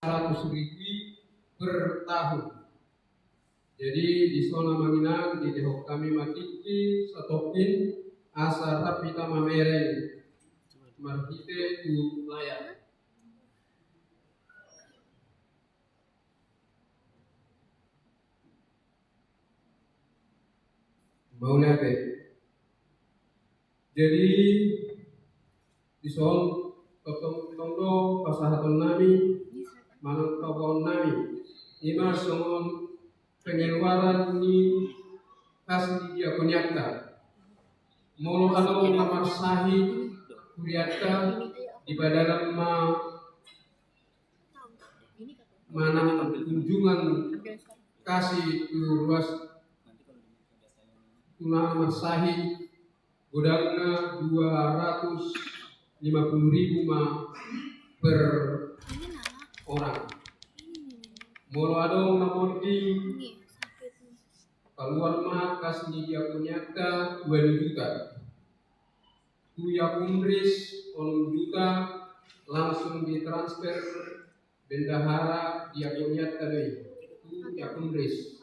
100.000 per tahun. Jadi di zona Manginang di dehok kami matiki satopin asa tapita mamereng marhite tu layak. Mau lihat. Jadi di soal tongdo pasahaton nami manang kawan nami ima songon pengeluaran ni kasih dia kunyata molo ano nama sahi kunyata di dalam manang kunjungan kasih ke ruas nama sahi godangna 250.000 per orang. Molo adong namun di keluar mah kasih dia punyata 2 juta. Tu yakumris 10 juta langsung ditransfer bendahara dia punyata deh. Tu yakumris.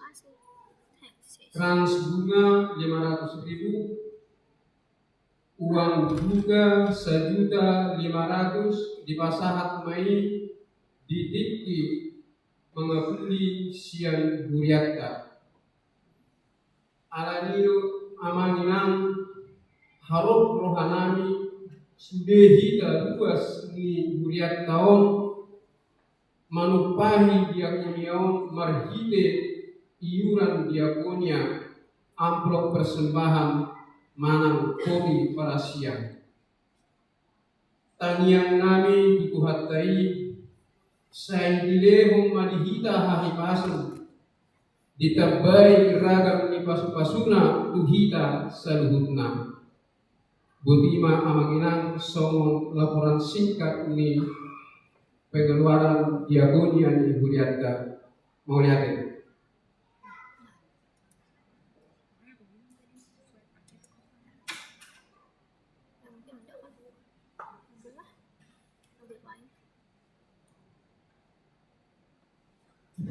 Trans bunga 500.000, uang juga 1.500.000 di pasahat mai didikti mengabuli sian huriatta. Alaniro amanginang harap rohanami sudehita luas ni huriat tahun manupahi diakoniaon marhite iuran diakonia amplop persembahan manang kopi para siang. Taniang nami dikuhatai saya dilehong madihita hahipasun ditabai ragam ni pasu-pasuna tuhita saluhutna. Butima amanginang somong laporan singkat ni pengeluaran diagonia ni huriatta. Mau lihat.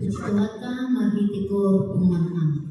Pustaka Mahitiko Pumanam.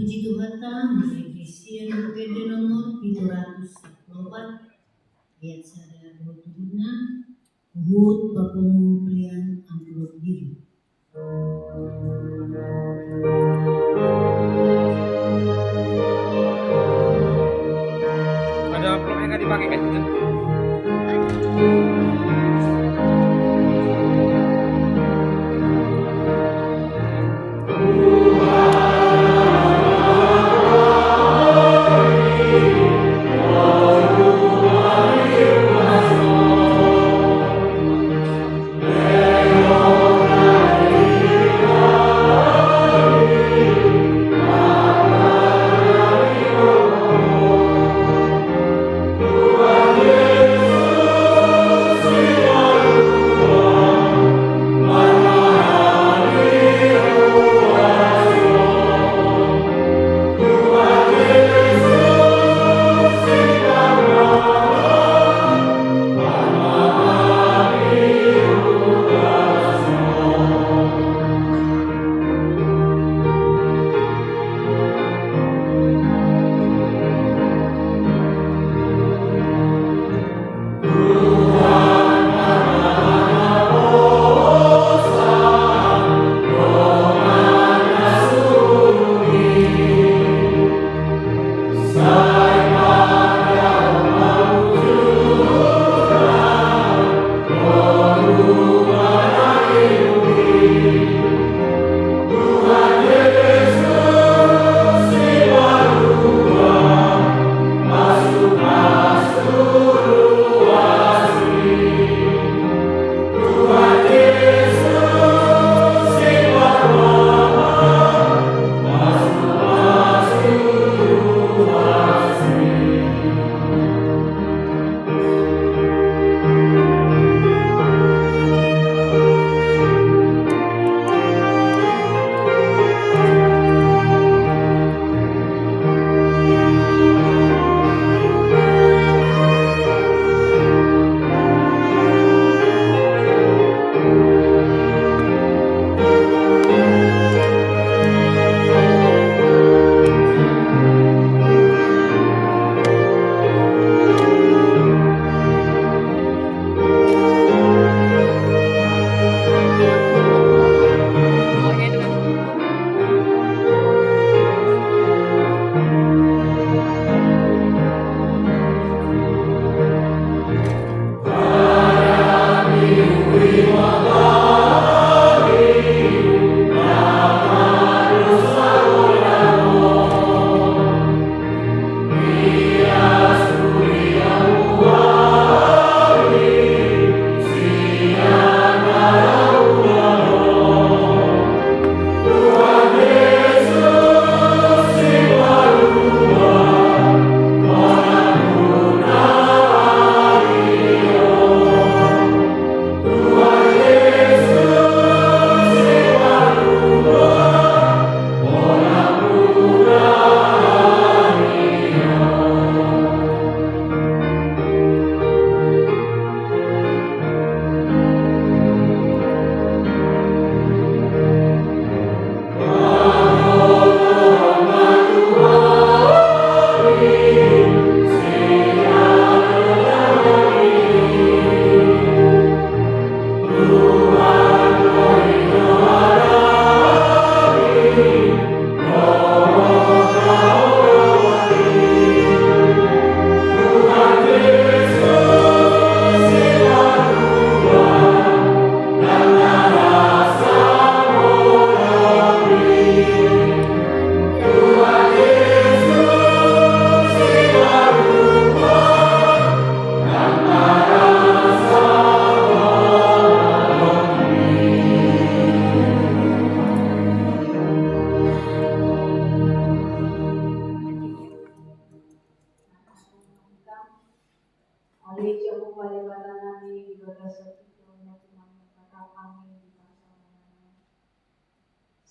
puji Tuhan Efesian UPD nomor 714 ayat 1 Uhud pembelian amplop biru. Ada amplopnya nggak dipakai kan itu?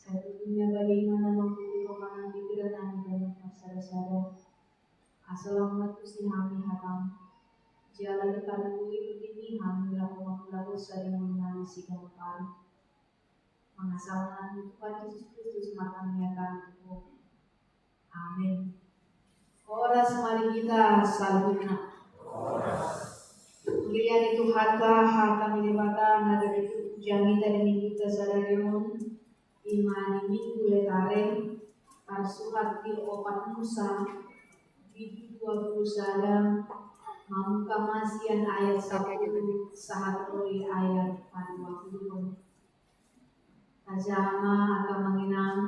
Satunya bagaimana membunuh romanan pikiran dan pasar-pasar. Assalamualaikum warahmatullahi wabarakatuh. Jalan karena itu ini hamil laku sering mengenali si gampang. Mengasalkan Tuhan Yesus Kristus makannya kami. Amin. Oras mari kita salutna. Kuliah itu harta milibata nada itu jamita dan kita sadarion imani minggu letare parsuhat di opat Musa di 20 sadam mamuka masian ayat 10 sahatori ayat 20. Tajama akan mengenang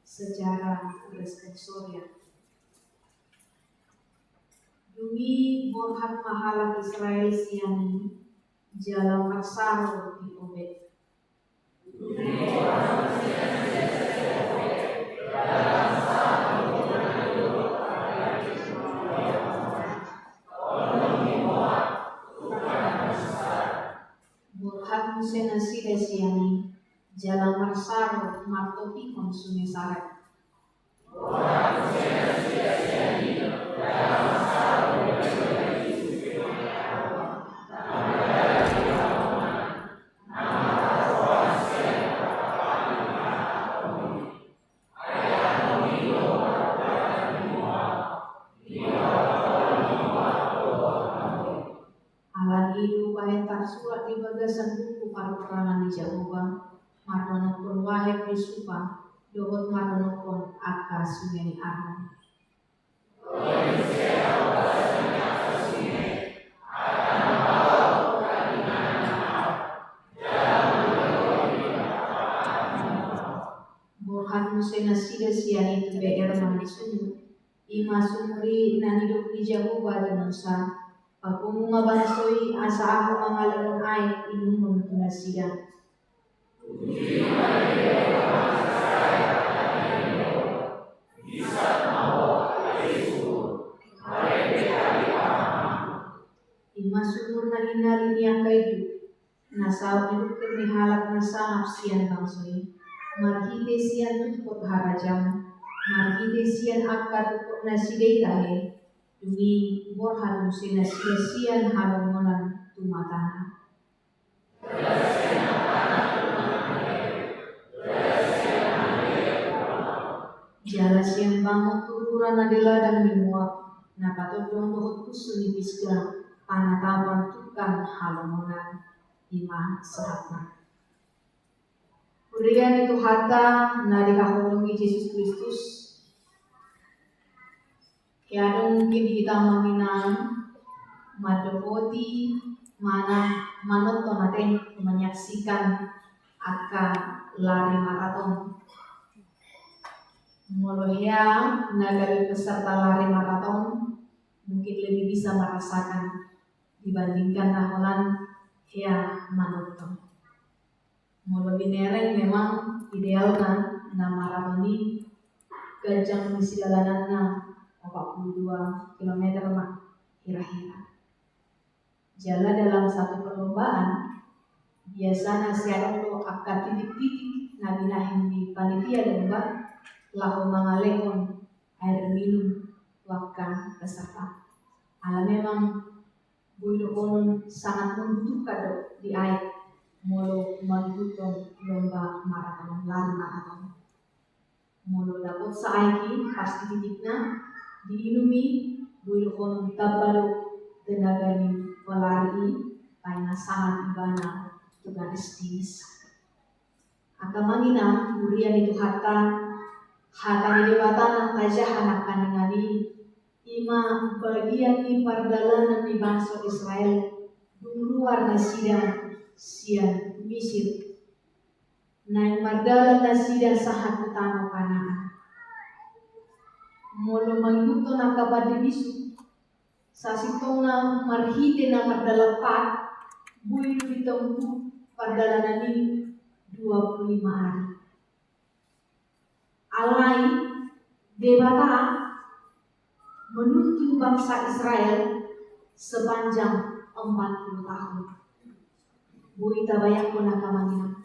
sejarah responsoria. Dumi borhat mahalak Israel siani jalan marsaro di Obed. Borhat musena sida siani jalan marsaro martopi konsume sarat. Surat di bagasan buku perangan di Jawa, mardono pun wahid di Supa, dohot mardono pun aka sungeni Arno. Borhan musena sida sian itu beer manisunu, ima sumri nanidok di Jawa di Nusa. Aku mabansoi asa aku mangalangon ay inumon tunasidan. Ima sumur na hinalin niya kaidu, nasaw niyo kanihalak na sangap siyan bangsoi. Marhide siyan tukot harajam, marhide siyan akad tukot nasidai tahe. Dumi borhan musina sia-sian halamonan tumatana. Jala siang bangun tururan adalah dan mimuap. Napatodong dohot kusu nipisga panatapan tukang halamonan ima sehatna. Kurian itu hatta nadi kahologi Yesus Kristus. Kaya mungkin kita meminang madokoti mana manoton natin menyaksikan akan lari maraton. Mulohya nagari peserta lari maraton mungkin lebih bisa merasakan dibandingkan naholan yang manoton. Mulo binereng memang ideal kan na maraton ini gajang misi dalananna 42 km mah kira-kira. Jalan dalam satu perlombaan biasanya siapa lo akan titik-titik nabinahin di panitia lomba lalu mengalihkan air minum wakkan peserta. Ala memang bulu konon sangat membutuhkan di air mulu membutuhkan lomba maraton lari maraton. Mulu dapat saiki pasti titiknya diinumi bulu konon tabaru tenaga ni pelari karena sangat ibana juga estis. Akan mangina durian itu hatta dilewatan tajahan akan dengani ima bagian di pardalanan di bangsa Israel luar nasidan sian Mesir. Naik mardalan nasidan sahat utama Kanaan. Molo mangikuto na kabadi bisu sasitona marhite na mardalapat buyu ditempuh pardalanan ini 25 hari. Alai debata menuntun bangsa Israel sepanjang 40 tahun. Bui tabayang pun akamanya.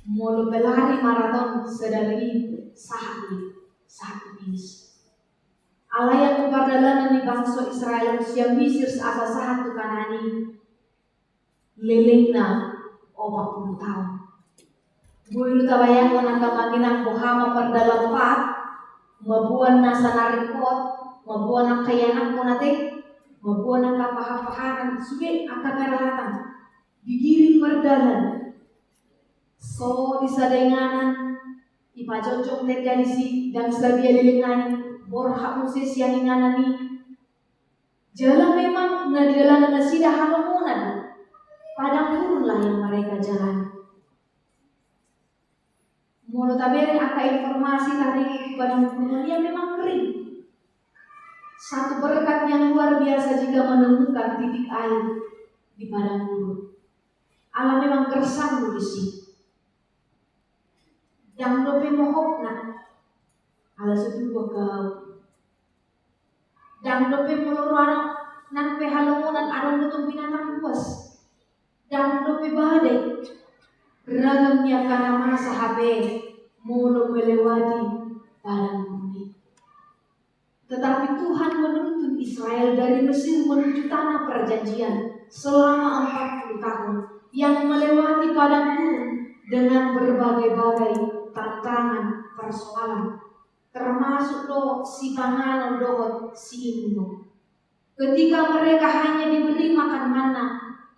Molo pelari maraton sedari sahat bis. Allah yang perdalanan di bangsa Israel siang Mesir asa sahat tu kanani lelengna 40 tahun. Bui tabayang pun akamanya pohama perdalapat mabuan na sa narikot, mabuan na kayanak mo natin, mabuan na kapahapahanan, sugi ang kakarahatan, bigiring mardalan. So, di sa dainganan, ipajojong terjadi dan sebagai lilingan, borhak musis yang inganan ni. Jalan memang na di dalam nasi dah halamunan, padang gurunlah yang mereka jalan. Mulut tabere aka informasi tadi padang gurun dia memang kering. Satu berkat yang luar biasa jika menemukan titik air di padang gurun. Alam memang gersang di sini. Yang lebih mohok nak, ala sebuah kau. Yang lebih meluruh nan pehalamunan ada nutung binatang buas. Yang lebih badai, ragamnya karena masa habe mulu melewati padang gurun. Tetapi Tuhan menuntun Israel dari Mesir menuju tanah perjanjian selama 40 tahun yang melewati padang gurun dengan berbagai-bagai tantangan persoalan, termasuk si panganan dohot si indo. Ketika mereka hanya diberi makan mana,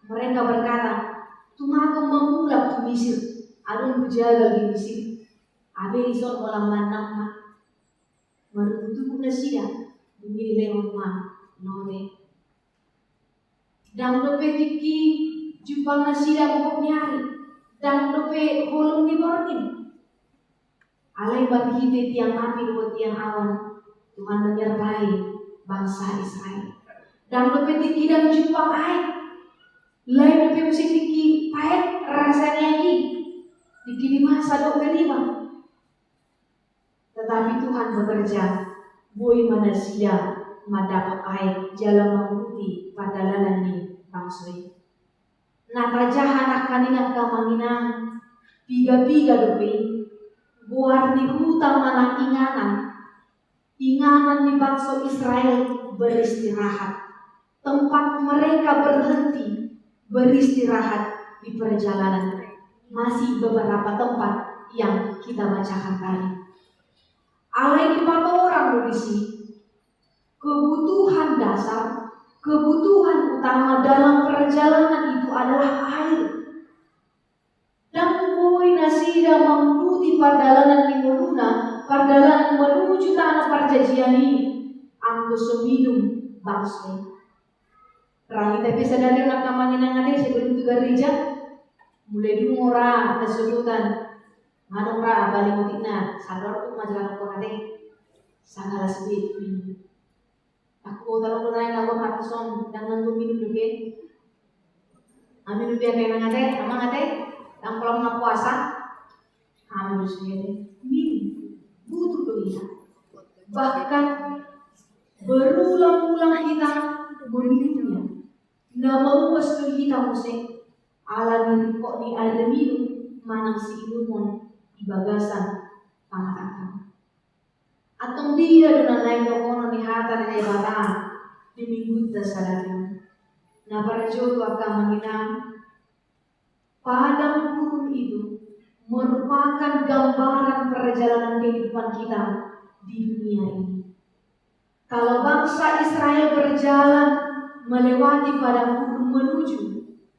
mereka berkata, "Tumaku memulak ke Mesir, adun bujaga di Mesir, abe ison olam manang merutuku nasida, demi lewat node." Dan dope tiki jupang nasida bukok nyari, dan dope holong di borgin. Alai bagi tiang api buat tiang awan, Tuhan menyertai bangsa Israel. Dan lebih tinggi dan jumpa air, lain lebih mesti tinggi pahit rasanya ini, tinggi di masa dok kelima. Tetapi Tuhan bekerja, boy manusia mendapat air jalan menguti pada lalani bangsoi. Nata jahat akan ingat kamanginang, tiga-tiga dope. Buat di hutan manang inganan di bangsa Israel beristirahat, tempat mereka berhenti beristirahat di perjalanan. Masih beberapa tempat yang kita bacakan tadi. Alai di orang di sini, kebutuhan dasar, kebutuhan utama dalam perjalanan itu adalah air. Dan boy nasida menuti perjalanan di Moluna, perjalanan menuju tanah perjanjian ini, anggo seminum bangsa. Rahi tapi sadari nak kamangin ngade sebelum tu gereja, mulai dulu ora kesebutan, ngadong ra balik mutina, sadar tu majalah ko ngade, sagala sebit minum. Aku tahu orang yang ngabur hatuson dengan tu minum dulu. Amin biar kena ngade, amang ngade. Yang kalau nak puasa, kami sendiri minum, butuh doa. Bahkan berulang-ulang kita meminumnya. Nama uas kita musik, ala diri kok di air minum, manang si ilumon di bagasan pangatan. Atong dia dengan lain dokono ni hata ni bata di minggu tersadari. Na para jodoh akan menginang. Padang gurun itu merupakan gambaran perjalanan kehidupan kita di dunia ini. Kalau bangsa Israel berjalan melewati padang gurun menuju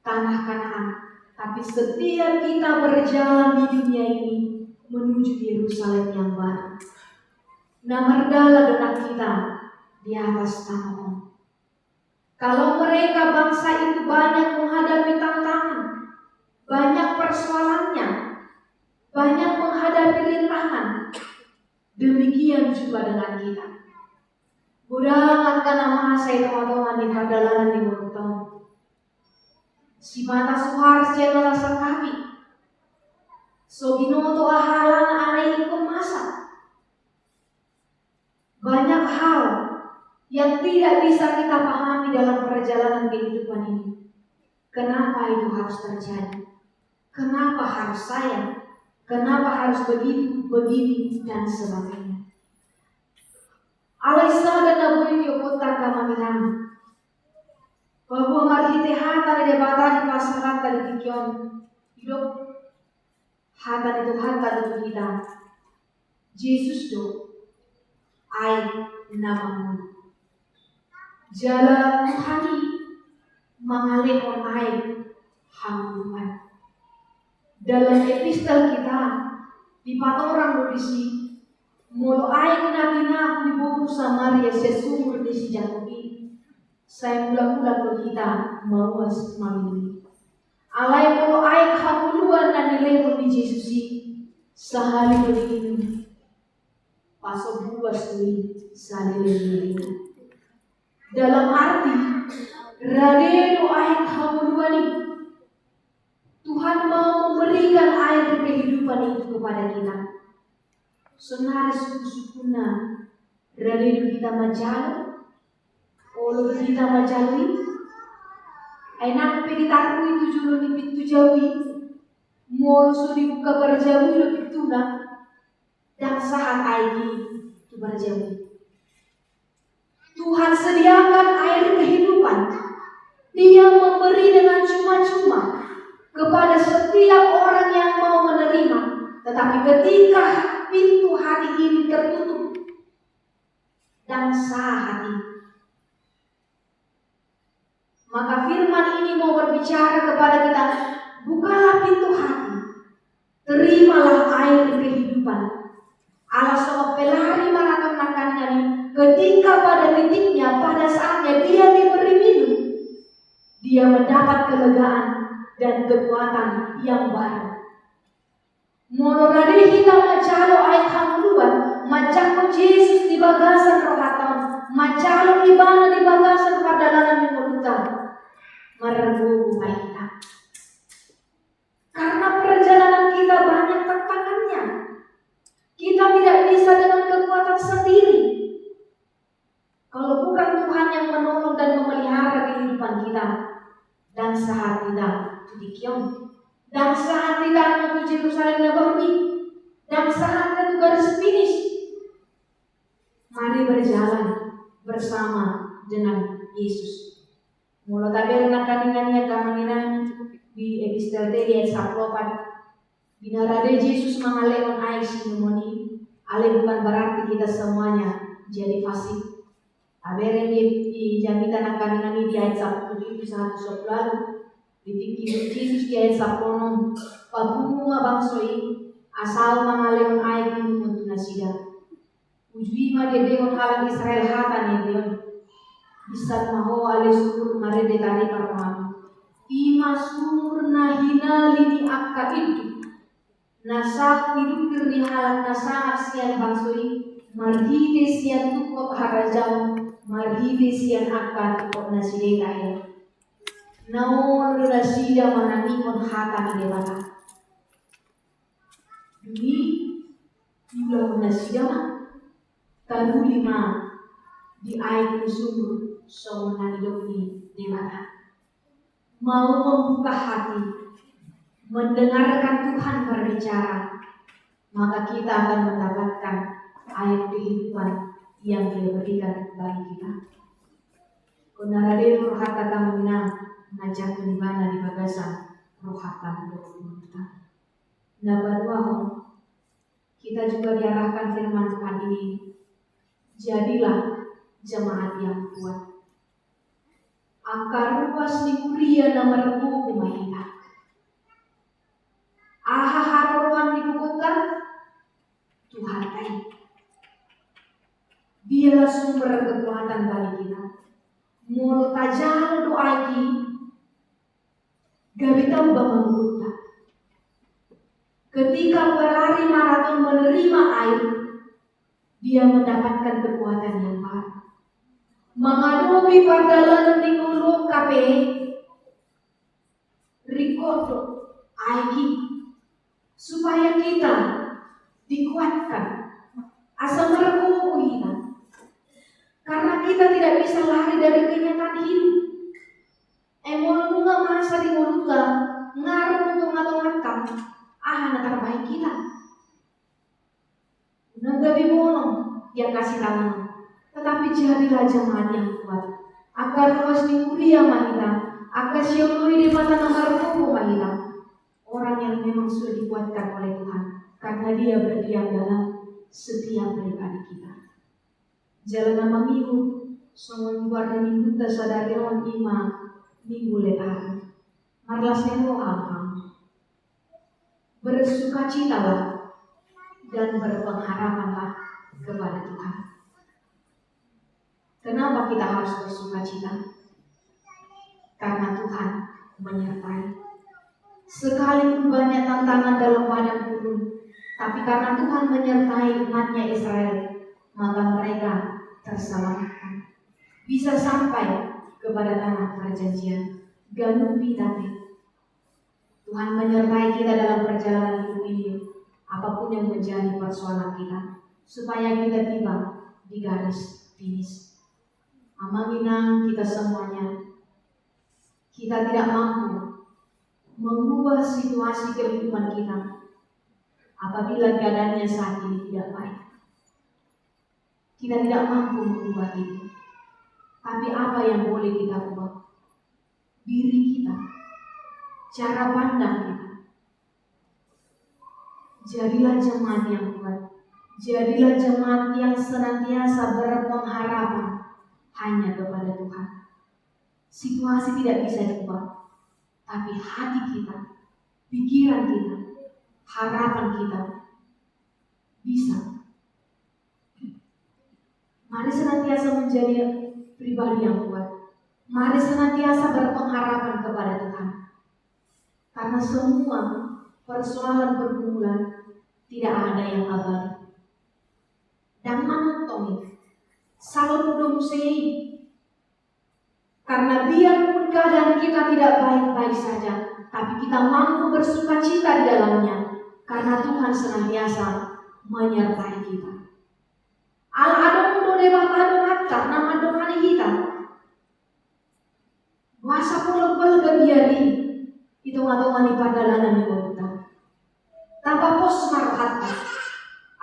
tanah Kanaan, tapi setiap kita berjalan di dunia ini menuju Yerusalem yang baru. Namardala dengan kita di atas tanah. Kalau mereka bangsa itu banyak menghadapi tantangan, banyak persoalannya, banyak menghadapi rintangan. Demikian juga dengan kita. Budahan kana mahasa itu teman-teman di perjalanan di Murutong. Si mata suhar siya nalasan kami. So binoto ahalan alay masa. Banyak hal yang tidak bisa kita pahami dalam perjalanan kehidupan ini. Kenapa itu harus terjadi? Kenapa harus saya? Kenapa harus begitu, begini, dan sebagainya? Alaisa dan Nabi Yokota Kamaminang. Bahwa marhite hata di bata di pasaran tadi tikion hidup hata itu hata itu kita. Yesus do ai namamu. Jala Tuhani mengalihkan ai hanggupan. Dalam epistel kita di patorang berisi mulu ai kena di bawah Samaria sesumur di si Jakobi. Saya mula-mula kita mawas mamili. Alai mulu ai kahuluan dan nilai di Yesusi sehari begini. Pasal buas ini salilin. Dalam arti radeno ai kahuluan ini. Tuhan mau memberikan air kehidupan itu kepada kita. Senar suku-sukuna radeno kita majalo, olo kita majalui. Enak peditarku itu julu di pintu jawi, mol suri buka berjauh di pintu na, dan saat air itu berjauh. Tuhan sediakan air kehidupan. Dia memberi dengan cuma-cuma kepada setiap orang yang mau menerima. Tetapi ketika pintu hati ini tertutup dan sah hati, maka firman ini mau berbicara kepada kita, bukalah pintu hati, terimalah air kehidupan. Allah sama pelari maraton makannya ketika pada titiknya, pada saatnya dia diberi minum, dia mendapat kelegaan dan kekuatan yang baru. Monorade kita macalo ay kamuluan, macako Yesus di bagasan rohatan, macalo ibana di bagasan padalanan mengulutan, merenung kita. Karena perjalanan kita banyak tantangannya, kita tidak bisa dengan kekuatan sendiri. Kalau bukan Tuhan yang menolong dan memelihara kehidupan kita, dan saat kita tudikion, dan saat kita menuju Yerusalem Nabawi, dan saat kita garis finish, mari berjalan bersama dengan Yesus. Mula tabi nak kaningannya kamanginan di epistel ayat 14. Binarade Yesus mengalihkan air sinemoni, alih bukan berarti kita semuanya jadi fasik. Aberen di jamitan kaningan di ayat 10 itu sangat lalu. Ditikir Yesus di ayat 10, pabunga bangsoi asal mengalihkan air minum untuk nasida. Ujui ma dia dengan halang Israel hatan dia bisa maho ale sumur mare de tani parman. Ima sumur nahina lini akka itu. Nasak hidup di halang nasangat sian bangsoi marhide sian tukok harajau marhide sian akka tukok naside kahya. Naon rasida manangikon hata ni dewata. Dumi jumlah nasida mah talu lima di air sumur sona ni dewata. Mau membuka hati, mendengarkan Tuhan berbicara, maka kita akan mendapatkan air kehidupan yang Dia berikan bagi kita. Konarade rohata kamunang ngajak menibana di bagasan rohatan berhubungan. Nah baru kita juga diarahkan firman Tuhan ini, jadilah jemaat yang kuat. Akar ruas di kuria nama rebu kumahita. Aha haruan di kukutan Tuhan kai. Biarlah sumber kekuatan bagi kita. Mulut tajal doa ini gabitang bangunan. Ketika berlari maraton menerima air, dia mendapatkan kekuatan yang baru. Menghadapi perjalanan di gunung kape, rikoto aiki, supaya kita dikuatkan. Asal meregup kita, karena kita tidak bisa lari dari kenyataan hidup. Emol nggak masa di mulut ngaruh untuk ngatong-ngatong anak terbaik kita. Nggak bono yang kasih tangan, tetapi jadilah jemaat yang kuat. Agar luas di kuliah mahita, agar syukuri di mata nomor mahita. Orang yang memang sudah dikuatkan oleh Tuhan, karena Dia berdiam dalam setiap pribadi kita. jalan minggu songon warna minggu tersadari on ima minggu letari marlasnya roham bersukacitalah dan berpengharapanlah kepada Tuhan. Kenapa kita harus bersukacita? Karena Tuhan menyertai. Sekalipun banyak tantangan dalam padang gurun, tapi karena Tuhan menyertai umatnya Israel, maka mereka terselamatkan. Bisa sampai kepada tanah perjanjian. Ganupi tapi Tuhan menyertai kita dalam perjalanan hidup ini, apapun yang menjadi persoalan kita, supaya kita tiba di garis finish. Amanginang kita semuanya, kita tidak mampu mengubah situasi kehidupan kita apabila keadaannya saat ini tidak baik. Kita tidak mampu mengubah itu. Tapi apa yang boleh kita ubah? Diri kita, cara pandang kita. Jadilah jemaat yang kuat. Jadilah jemaat yang senantiasa berpengharapan hanya kepada Tuhan. Situasi tidak bisa diubah, tapi hati kita, pikiran kita, harapan kita bisa. Mari senantiasa menjadi pribadi yang kuat. Mari senantiasa berpengharapan kepada Tuhan. Karena semua persoalan pergumulan tidak ada yang abadi. Dan manutong selalu domsei. Karena biarpun keadaan kita tidak baik-baik saja, tapi kita mampu bersukacita di dalamnya. Karena Tuhan senantiasa menyertai kita. Al-adong do debatado hatta nama dohani kita. Wasa pulog biari itu atau mani padalanan ni kita. Tapos marohatta.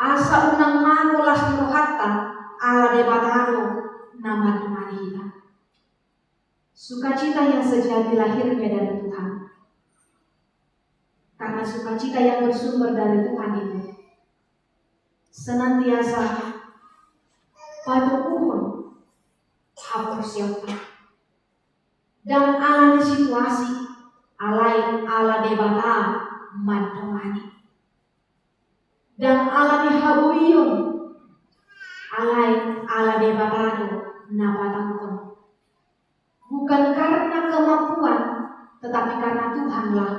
Asa unang manulas ni rohatta ala debatado nama dohani kita. Sukacita yang sejati lahirnya dari Tuhan. Karena sukacita yang bersumber dari Tuhan itu senantiasa patuhun hapersiapkan dan ala situasi alai ala debata mantomani dan ala dihabuyun alai ala debatado napatangkon. Bukan karena kemampuan, tetapi karena Tuhanlah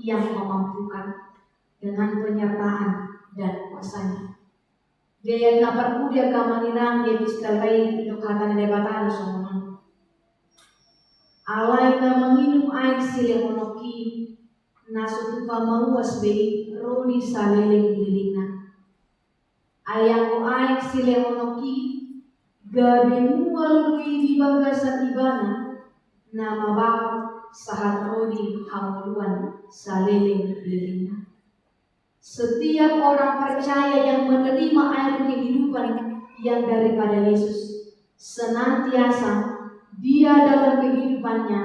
yang memampukan dengan penyertaan dan kuasanya. Dia yang permuda kamaninang dia bisa lain itu kata debatan semua. Alai na menginum air sile monoki nasutupa maruas bei rodi saleleng lilina. Ayang air sile monoki gabi mual lui di bagasan ibana. Nama bakal sahat rodi hamuluan saleleng lilina. Setiap orang percaya yang menerima air kehidupan yang daripada Yesus, senantiasa dia dalam kehidupannya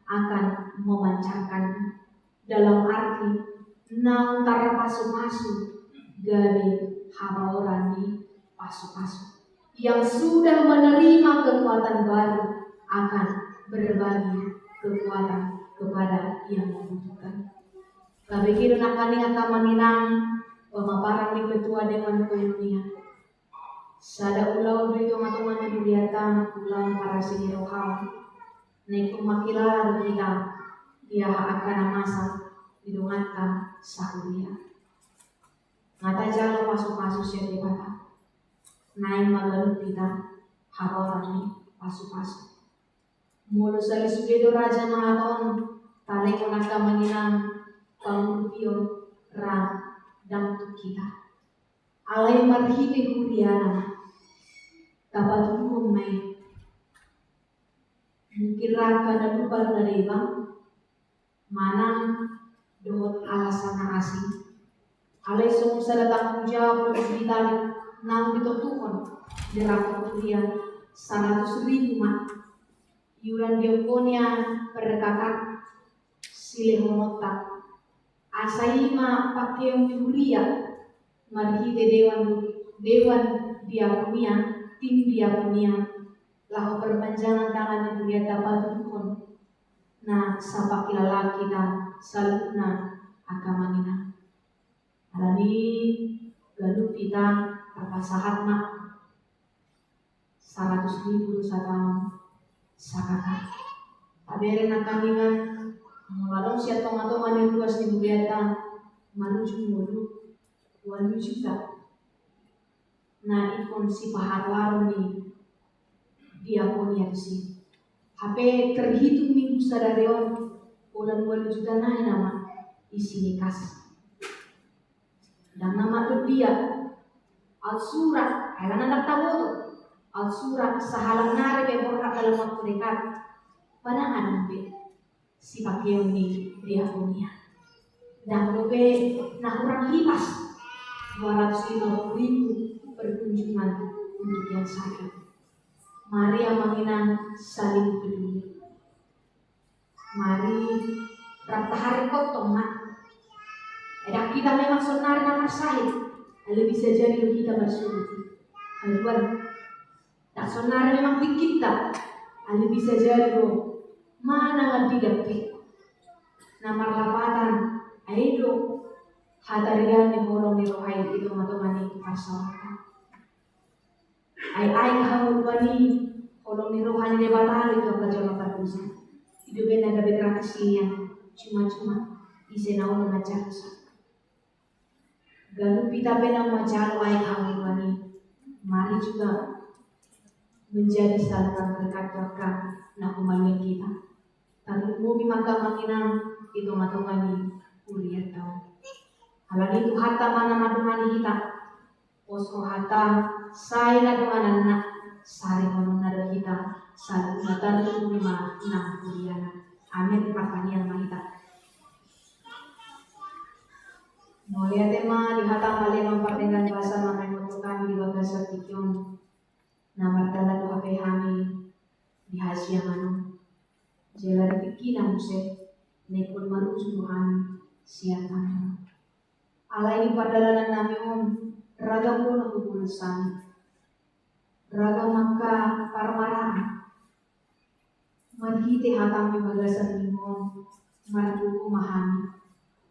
akan memancarkan. Dalam arti naung tarapasu-pasu gabe haba orang di pasu-pasu yang sudah menerima kekuatan baru akan berbagi kekuatan kepada yang membutuhkan. Kabikiran akan dengan kamaninang pemaparan di ketua Dewan Kolonial. Sada ulau dito nga tuman diliatan ulang para sinirohaw. Naik kumakilala kita dia akan masa didungatan sa kuliah. Ngata jalo pasu-pasu siya di bata. Naik magalut kita hawaran ni pasu-pasu. Mulu sa lisubido raja mahaton talay ko nagkamanginang pangumpiyon ra damtu kita. Alay marhiti kuriana dapat umum may mungkin raka na lupal na riba manang dohot alasan na asing. Alay sung sa datang jawab kita nang ditutukon di raka kurian 100,000 mat. Yuran diakonia perkakat silih monota asaima pakeong yuria marhite dewan diakonia tim diakonia lahu perpanjangan tangan yang dia dapat tukun na sapaki lalaki dan salutna akamangina alani galup kita terpasahat mak 100.000 satang sakaka abere na kami kan malalong siya tonga-tonga ni luas ni Buyata maluju mulu 2 juta na ikon si paharwaro ni diakonia si HP terhitung minggu sadareon ulang 2 juta na nama isi kas dan nama dia al surat kailan anak tahu al surat sahalang nare be borra dalam waktu dekat panangan be si pakeo ni diakonia dan lobe nah orang hipas 250.000 perkunjungan untuk yang sakit. Mari amanginan saling peduli. Mari ratahari kotong mak. Edak kita memang sonar nama sahid. Kalau bisa jadi kita bersuruh. Haluan. Tak sonar memang kita. Kalau bisa jadi mana ngan tidak pe. Nama lapatan. Aido. Hadarian ni holong ni rohai itu matomani pasawatan. Ai kamu bani holong ni rohani ni batal itu kerja perkusa. Itu benar ada gratis yang cuma isi naon macam sa. Galu pita benar macam ai kamu bani. Mari juga menjadi saluran berkat berkat nak kembali kita. Tapi mau maka makina itu matomani kuliah tahu. Halani itu hata mana madumani kita. Oso hata saya na dumanan na sari mono na kita. Salu mata tu lima na kuliana. Amin kapanian mahita. Mulia tema di hata mali memperdengan bahasa makai motokan di bagasa tikyon. Nama tala tu hape hami di hasia manu. Jela dipiki na muse nekun maruju hami siapa. Alai padalanan nami ragam pun hubul sami ragam maka parmarang marhite hatami bagasan limon marjuku mahami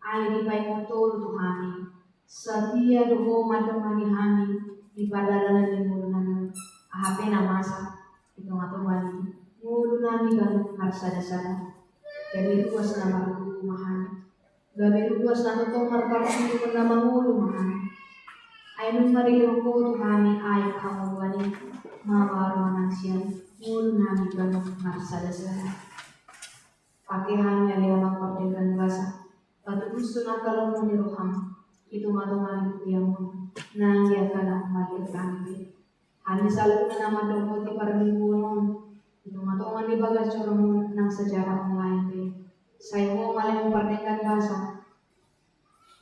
ai di pai motor tuhami satia doho madamani hami di padalanan limon nami ahape namasa itu matomani ngulu nami kan harsada-sada dari luas nama ruku mahami gabe luas na tomar parang ko na mangulo man ay nung marilong ko to kami ay kamawani mawaro nang siya ngul nami kanong marsala-sala pake kami aliwa magpartigan basa patu gusto na kalong mo niroham ito matungan ko yan mo nangyay ka na umalir kami hani salo na naman daw ko ti parminggunon ito matungan ni bagas chorong ng sejarah online saya mau malah memperdengarkan bahasa.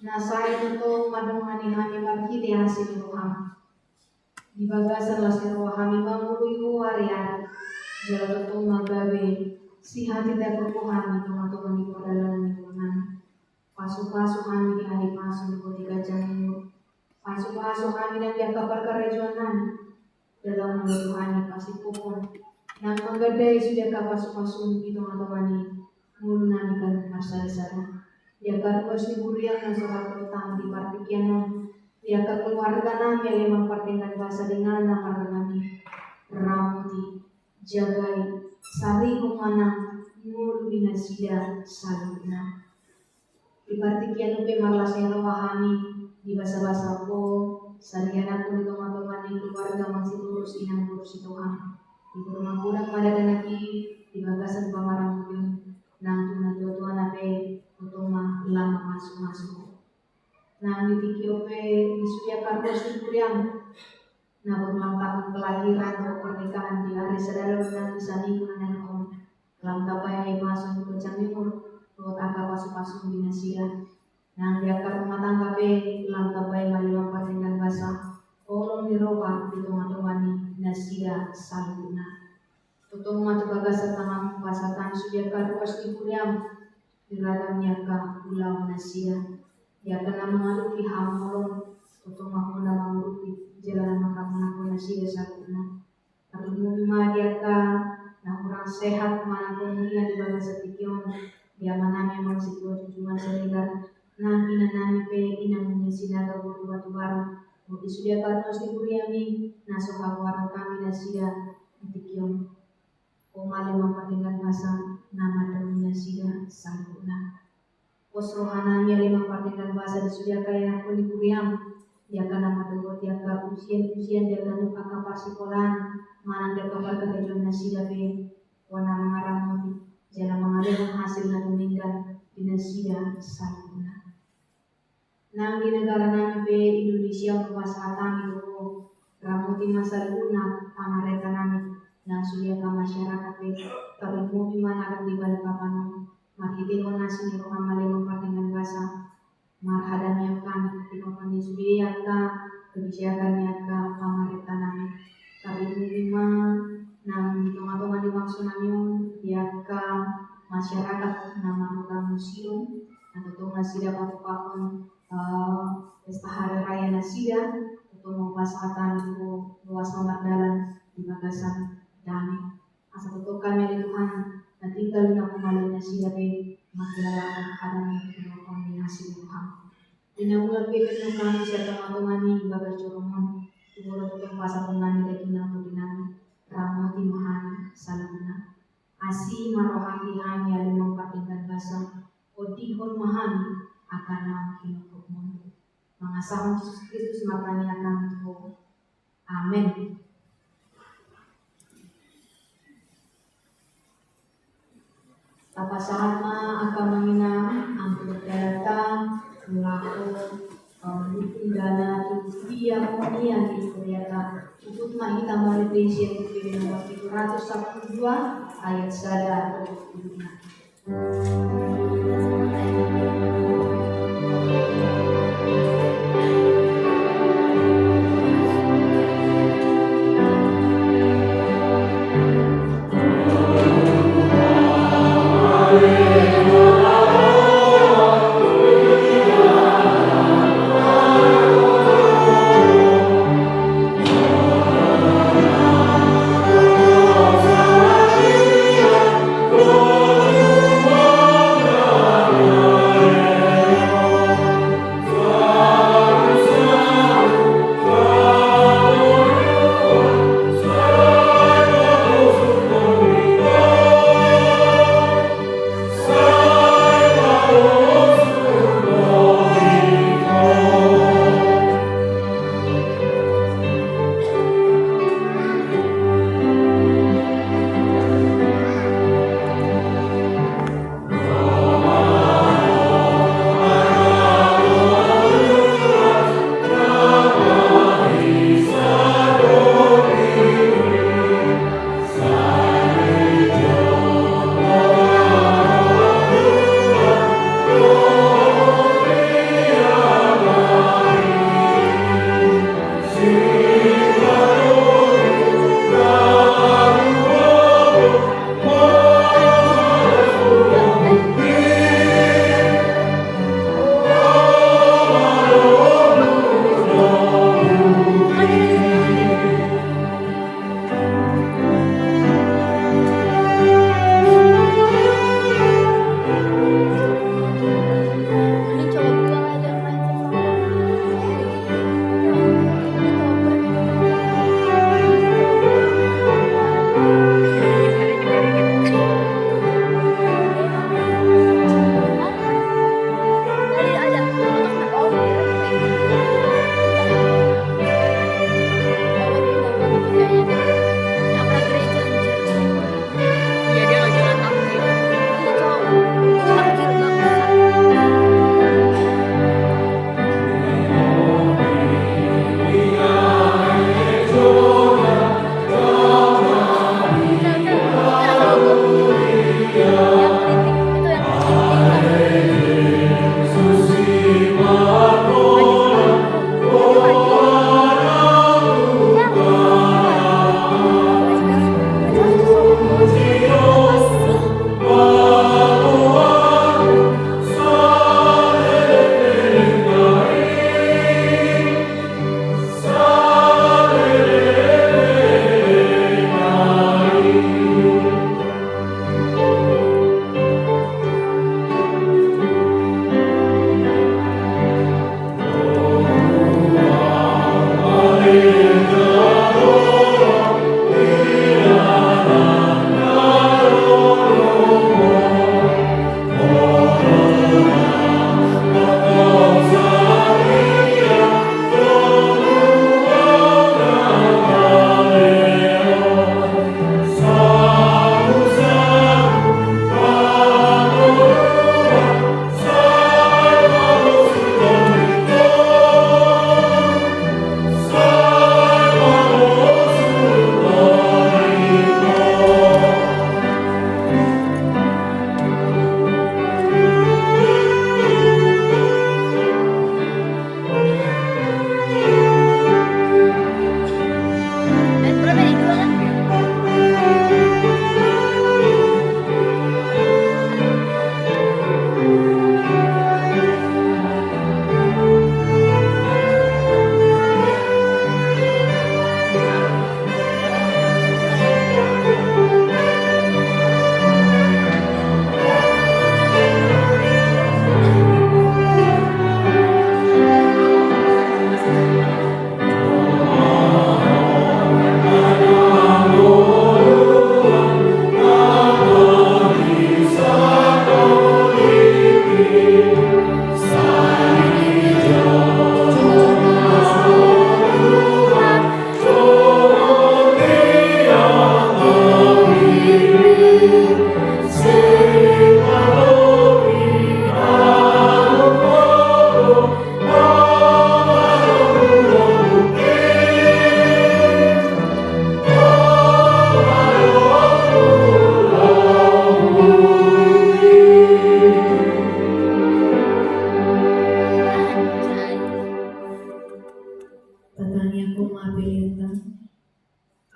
Nah saya itu madumani-hani marhiti hasil roham. Di bagasan lasir rohami mangulu harian. Jala tu magabe si hati tak rohami teman-teman di padalan lingkungan. Pasu-pasu kami di hari pasu di kota Gajah. Pasu-pasu kami dan dia kabar kerejonan dalam menuduhani pasti pokon. Nah menggadai sudah kapasu-pasu di teman-teman mulu nami kan masalah dia kan pasti yang nasorat utang di partikian dia kan keluarga nami yang memperdengarkan bahasa dengan nama nami Ramuti jagai sari kumana mulu binasida saluna di partikian upe marlasnya rohani di bahasa-bahasa ko sariana pun teman-teman di keluarga masih lurus inang lurus Tuhan di rumah kurang pada lagi di bagasan pamarang nang tuan ape utama lama masuk nang ditikio pe disuya kardos kuriang na berulang tahun kelahiran atau pernikahan di hari saudara dan bisa ninggunan om lam tapai masuk ke Jamimur buat angka pasu-pasu dinasian nang diakar rumah tangga pe lam tapai malimang dengan bahasa tolong diroba di teman-teman nasia saluna Tutong matubagas at tamang pasatan suya karuas di kuliam diragam niya ka ulam na siya. Yaka na mga luki hamulong Kutong mahuna mangurupi jalan makamuna kuna sida sakuna. Karunu madiaka na orang sehat mana kemudian di bawah setikyon dia manami mau situasi cuma seligar nah ina nami pe ina menyesina ke batu barang budi sudah karena sikuriami nah soha warang kami na sida tikyon omale mampatingan bahasa nama daunnya sida sangkuna osrohanami ale mampatingan bahasa di sudah kaya aku dikuriam dia kan nama dogot dia ka usian dia kan kakak pasikolan manang dia kabar kekejuan nasida be wana mengarang jalan mengalir hasil na meninggal di nasida saluna. Nang di negara nami be Indonesia bahasa kami itu ramuti masa luna pamareka nami na sudia ka masyarakat be kalimu dimana di balik kapano mahide nasi ni rohamale memperdengan bahasa marhadam yang kami dimapani sudia ka kebijakannya ka pamareka nami kalimu lima nang tonga-tonga di maksud namion ka masyarakat nama muka museum atau tonga sida pakon pesta hari raya nasida untuk membahaskan itu luas dalan di bagasan damai asa betul kami Tuhan nanti kalau nak kembali nasida be makilalah hadam yang kombinasi Tuhan ini mulai bebek kami siapa tonga ni bagas coromon Tunggu untuk puasa pengani dan kinang dinami ramoti mahani saluna asi marohati hani ale mempatingkan basa odihon mahani akan nam kinokok mundu mengasahon Yesus Kristus matanya akan tuh amin. Tapa saat ma akan menginam ampun datang melakukan dana dia kemudian kelihatan untuk mahita Malaysia itu nomor 712 ayat 1.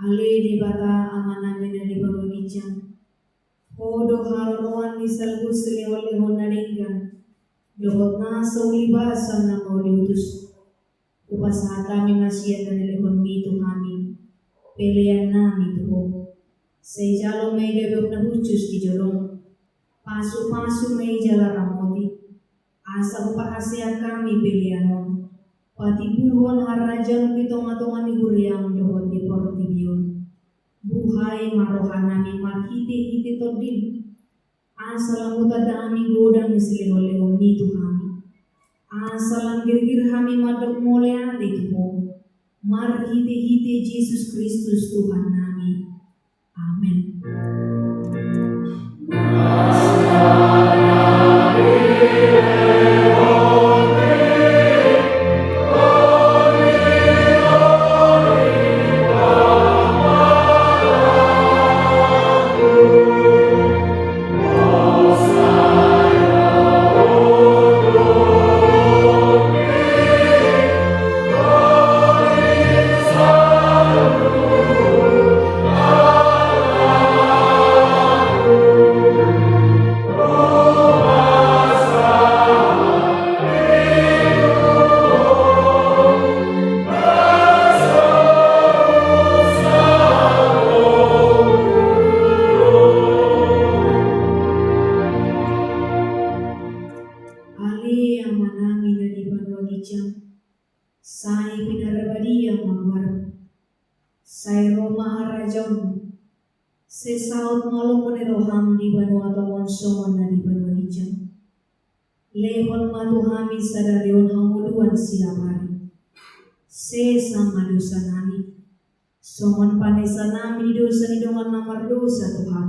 Ale di bata amaname na di bagagicam. Podo haruan di salbus lehon naringgan. Dohot na sa ulibasan na mauliutus. Upasata mi masya na lehon mito kami. Pelean nami tuho. Sa ijalo may debok na hucus di jorong. Pasu-pasu may jala ramodi. Asa upahasya kami peleanon. Pati buhon harajan pitonga-tonga ni Guriang dohon di Portibion. Buhay marohan nami marhiti-hiti tordin. Asalang utadami godang ni silihol-lihol nito kami. Asalang girgir kami madok mole ati tuho. Marhiti-hiti Jesus Kristus Tuhan nami. Amen. Ali amanami na di bagagicam. Sai pinarabadia magwar. Sai Roma harajon. Se saut malong roham di banu atomon somon na di bagagicam. Lehon matuhami sadarion hamuluan silamari. Se sama dosa nami. Somon panesa nami dosa ni dongan namar dosa Tuhan.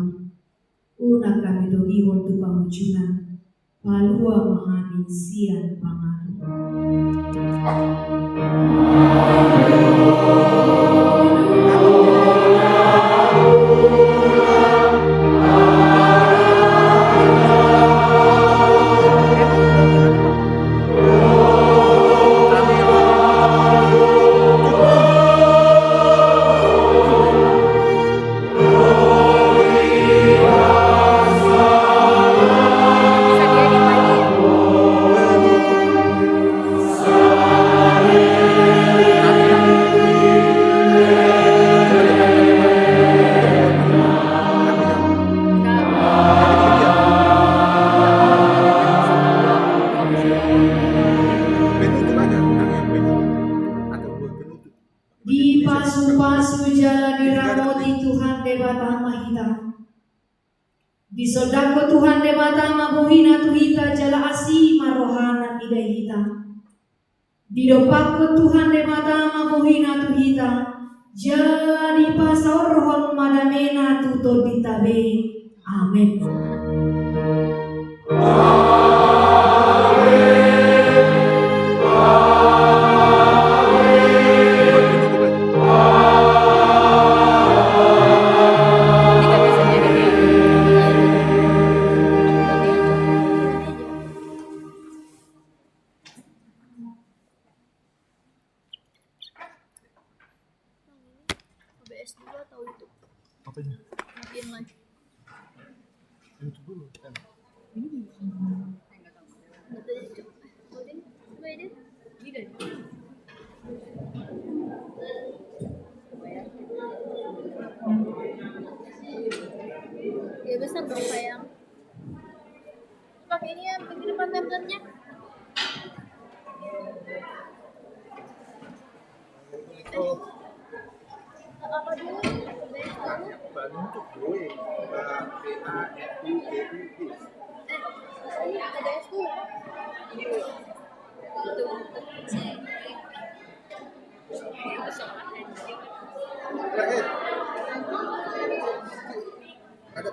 Una kami dogihon tu pamujunan. Palua mahani sian pangalu. Bisa dia di pagi ya? Di pasu-pasu jala diramoti Tuhan debata mahita. Di sodako Tuhan debata mabuhina tuhita jala asi marohana idahita. Di dopako Tuhan debata mabuhina tuhita. Jala di pasau rohon madamena tuto ditabe. Amin. Tidak bisa jadi dia. OBS dulu atau YouTube? Apanya? Matiin live. YouTube dulu kan. Nggak tahu, Cok. Odin, coba Odin. Ya besar dong sayang. Pakai ini ya, pakai depan tabletnya. Apa dulu? Untuk gue, Ini OBS tuh. ada